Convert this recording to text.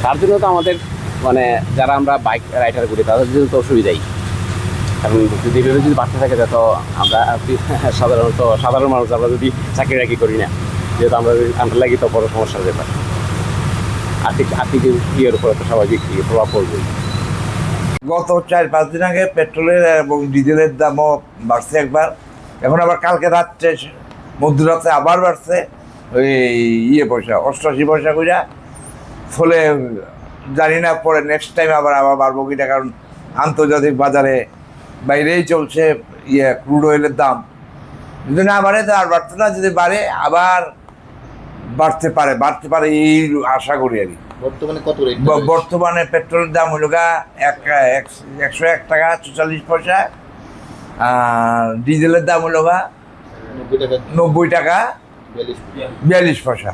তার জন্য তো আমাদের মানে যারা আমরা বাইক রাইডার করি তাদের জন্য তো অসুবিধাই। কারণ যদি এভাবে যদি বাড়তে থাকে তো আমরা সাধারণ মানুষ আমরা যদি চাকরি রাখি করি না, যেহেতু আমরা লাগি তো বড় সমস্যার ব্যাপার। আর্থিক ইয়ের উপরে তো স্বাভাবিক প্রভাব পড়বেই। গত 4-5 দিন আগে পেট্রোলের এবং ডিজেলের দামও বাড়ছে একবার, এখন আবার কালকে রাত্রে মধ্যরাতে আবার বাড়ছে ওই পয়সা 88 পয়সা কইরা। ফলে জানি না পরে নেক্সট টাইম আবার বাড়বো কিনা, কারণ আন্তর্জাতিক বাজারে বাইরেই চলছে ক্রুড অয়েলের দাম। যদি না বাড়ে তো আর বাড়তে না, যদি বাড়ে আবার বাড়তে পারে এই আশা করি আর কি। বর্তমানে কত রেট? বর্তমানে পেট্রোলের দাম হলো 101 টাকা 44 পয়সা, আর ডিজেলের দাম হলো 90 টাকা 90 টাকা 42 42 পয়সা।